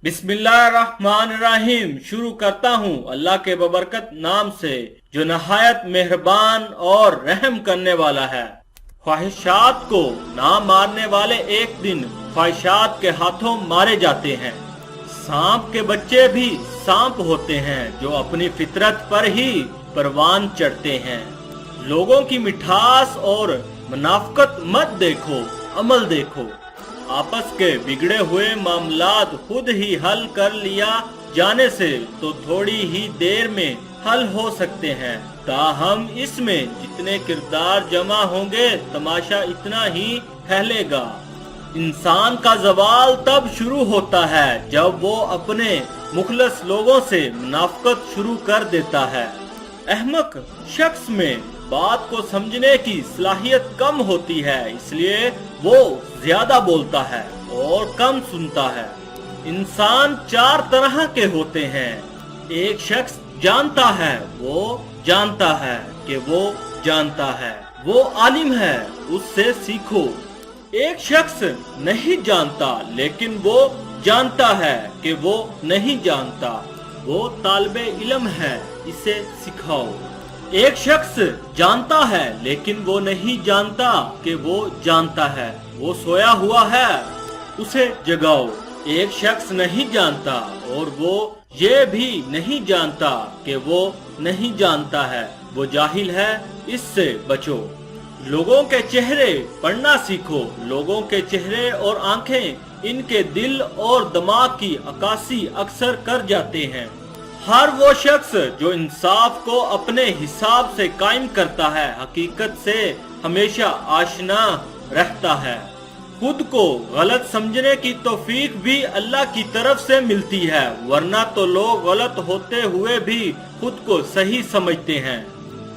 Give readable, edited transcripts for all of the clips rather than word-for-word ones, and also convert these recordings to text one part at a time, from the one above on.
बिस्मिल्लाहिर्रहमानिर्रहीम। शुरू करता हूँ अल्लाह के बबरकत नाम से जो नहायत मेहरबान और रहम करने वाला है। ख्वाहिशात को ना मारने वाले एक दिन ख्वाहिशात के हाथों मारे जाते हैं। सांप के बच्चे भी सांप होते हैं जो अपनी फितरत पर ही परवान चढ़ते हैं। लोगों की मिठास और मुनाफकत मत देखो, अमल देखो। आपस के बिगड़े हुए मामलात खुद ही हल कर लिया जाने से तो थोड़ी ही देर में हल हो सकते हैं, ताहम इसमें जितने किरदार जमा होंगे तमाशा इतना ही फैलेगा। इंसान का जवाल तब शुरू होता है जब वो अपने मुखलस लोगों से मुनाफकत शुरू कर देता है। अहमक शख्स में बात को समझने की सलाहियत कम होती है, इसलिए वो ज्यादा बोलता है और कम सुनता है। इंसान चार तरह के होते हैं। एक शख्स जानता है वो जानता है कि वो जानता है, वो आलिम है, उससे सीखो। एक शख्स नहीं जानता लेकिन वो जानता है कि वो नहीं जानता, वो तालिबे इल्म है, इसे सिखाओ। एक शख्स जानता है लेकिन वो नहीं जानता कि वो जानता है, वो सोया हुआ है, उसे जगाओ। एक शख्स नहीं जानता और वो ये भी नहीं जानता कि वो नहीं जानता है, वो जाहिल है, इससे बचो। लोगों के चेहरे पढ़ना सीखो। लोगों के चेहरे और आंखें इनके दिल और दिमाग की अक्कासी अक्सर कर जाते हैं। हर वो शख्स जो इंसाफ को अपने हिसाब से कायम करता है हकीकत से हमेशा आशना रहता है। खुद को गलत समझने की तौफीक भी अल्लाह की तरफ से मिलती है, वरना तो लोग गलत होते हुए भी खुद को सही समझते हैं।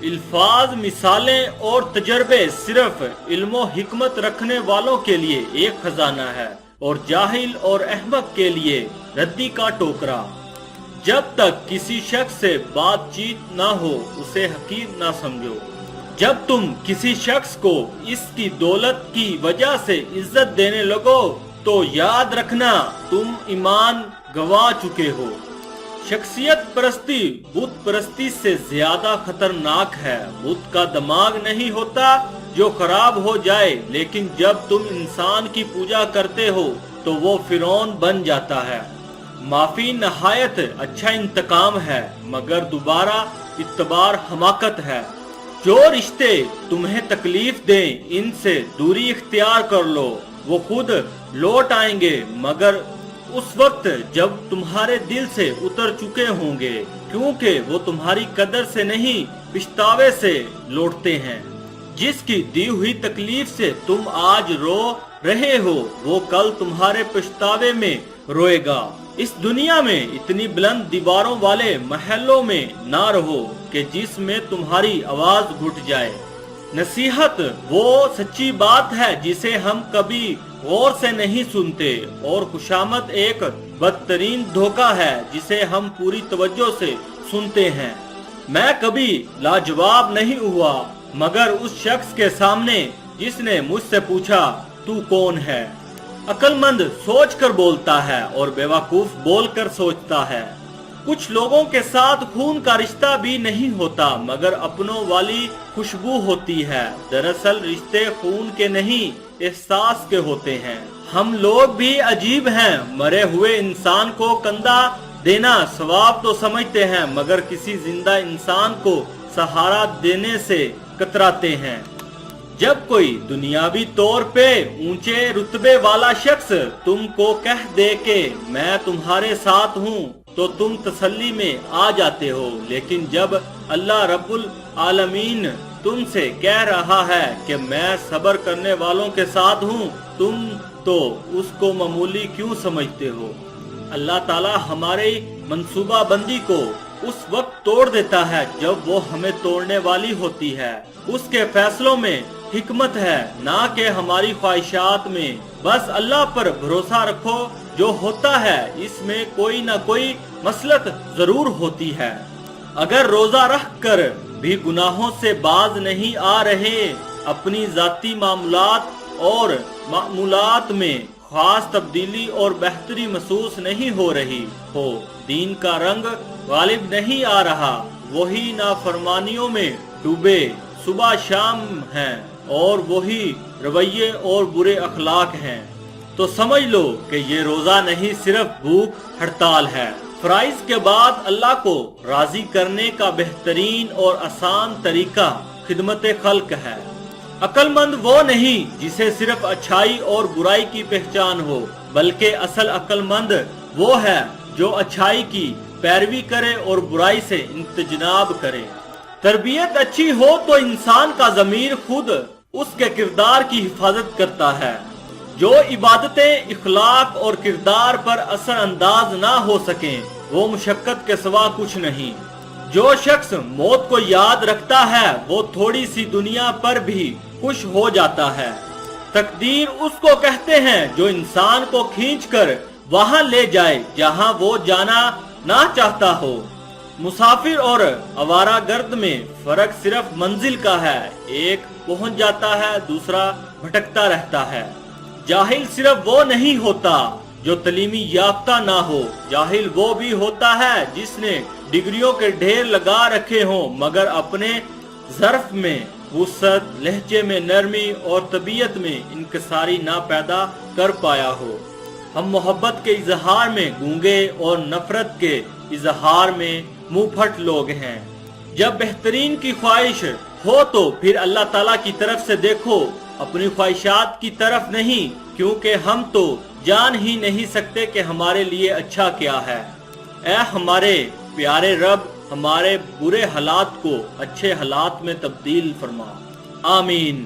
अल्फाज, मिसालें और तजर्बे सिर्फ इल्मो हिकमत रखने वालों के लिए एक खजाना है और जाहिल और अहमक के लिए रद्दी का टोकरा। जब तक किसी शख्स से बातचीत ना हो उसे हकीर ना समझो। जब तुम किसी शख्स को इसकी दौलत की वजह से इज्जत देने लगो तो याद रखना तुम ईमान गंवा चुके हो। शख्सियत परस्ती बुत परस्ती से ज्यादा खतरनाक है। बुत का दिमाग नहीं होता जो खराब हो जाए, लेकिन जब तुम इंसान की पूजा करते हो तो वो फिरौन बन जाता है। माफी नहायत अच्छा इंतकाम है, मगर दोबारा इत्तबार हमाकत है। जो रिश्ते तुम्हें तकलीफ दें इनसे दूरी इख्तियार कर लो, वो खुद लौट आएंगे मगर उस वक्त जब तुम्हारे दिल से उतर चुके होंगे, क्योंकि वो तुम्हारी कदर से नहीं पछतावे से लौटते हैं। जिसकी दी हुई तकलीफ से तुम आज रो रहे हो वो कल तुम्हारे पछतावे में रोएगा। इस दुनिया में इतनी बुलंद दीवारों वाले महलों में ना रहो कि जिसमें तुम्हारी आवाज घुट जाए। नसीहत वो सच्ची बात है जिसे हम कभी गौर से नहीं सुनते, और खुशामद एक बदतरीन धोखा है जिसे हम पूरी तवज्जो से सुनते हैं। मैं कभी लाजवाब नहीं हुआ मगर उस शख्स के सामने जिसने मुझसे पूछा तू कौन है। अक्लमंद सोच कर बोलता है और बेवकूफ बोल कर सोचता है। कुछ लोगों के साथ खून का रिश्ता भी नहीं होता मगर अपनों वाली खुशबू होती है। दरअसल रिश्ते खून के नहीं एहसास के होते हैं। हम लोग भी अजीब हैं, मरे हुए इंसान को कंधा देना सवाब तो समझते हैं मगर किसी जिंदा इंसान को सहारा देने से कतराते हैं। जब कोई दुनियावी तौर पे ऊंचे रुतबे वाला शख्स तुमको कह दे के मैं तुम्हारे साथ हूँ तो तुम तसल्ली में आ जाते हो, लेकिन जब अल्लाह रब्बुल आलमीन तुमसे कह रहा है कि मैं सब्र करने वालों के साथ हूँ, तुम तो उसको मामूली क्यों समझते हो। अल्लाह ताला हमारे मंसूबा बंदी को उस वक्त तोड़ देता है जब वो हमें तोड़ने वाली होती है। उसके फैसलों में हिकमत है, ना कि हमारी ख्वाहिशात में। बस अल्लाह पर भरोसा रखो, जो होता है इसमें कोई ना कोई मसलहत जरूर होती है। अगर रोजा रख कर भी गुनाहों से बाज नहीं आ रहे, अपनी जाती मामलात और मामूलात में खास तब्दीली और बेहतरी महसूस नहीं हो रही हो, दीन का रंग गालिब नहीं आ रहा, वही नाफरमानियों में डूबे सुबह शाम हैं और वही रवैये और बुरे अखलाक हैं, तो समझ लो कि ये रोजा नहीं सिर्फ भूख हड़ताल है। फराइज के बाद अल्लाह को राजी करने का बेहतरीन और आसान तरीका खिदमत खल्क है। अक्लमंद वो नहीं जिसे सिर्फ अच्छाई और बुराई की पहचान हो, बल्कि असल अक्लमंद वो है जो अच्छाई की पैरवी करे और बुराई से इंतजनाब करे। तरबियत अच्छी हो तो इंसान का ज़मीर खुद उसके किरदार की हिफाजत करता है। जो इबादतें इखलाक और किरदार पर असर अंदाज ना हो सकें, वो मुशक्कत के सिवा कुछ नहीं। जो शख्स मौत को याद रखता है, वो थोड़ी सी दुनिया पर भी खुश हो जाता है। तकदीर उसको कहते हैं जो इंसान को खींचकर वहां ले जाए जहां वो जाना ना चाहता हो। मुसाफिर और आवारागर्द में फर्क सिर्फ मंजिल का है, एक पहुंच जाता है, दूसरा भटकता रहता है। जाहिल सिर्फ वो नहीं होता जो तलीमी याफ्ता ना हो, जाहिल वो भी होता है जिसने डिग्रियों के ढेर लगा रखे हों मगर अपने ज़र्फ में वुसअत, लहजे में नरमी और तबीयत में इनकसारी ना पैदा कर पाया हो। हम मोहब्बत के इजहार में गूंगे और नफरत के इजहार में मुंहफट लोग हैं। जब बेहतरीन की ख्वाहिश हो तो फिर अल्लाह ताला की तरफ से देखो, अपनी ख्वाहिशात की तरफ नहीं, क्योंकि हम तो जान ही नहीं सकते कि हमारे लिए अच्छा क्या है। ऐ हमारे प्यारे रब, हमारे बुरे हालात को अच्छे हालात में तब्दील फरमा। आमीन।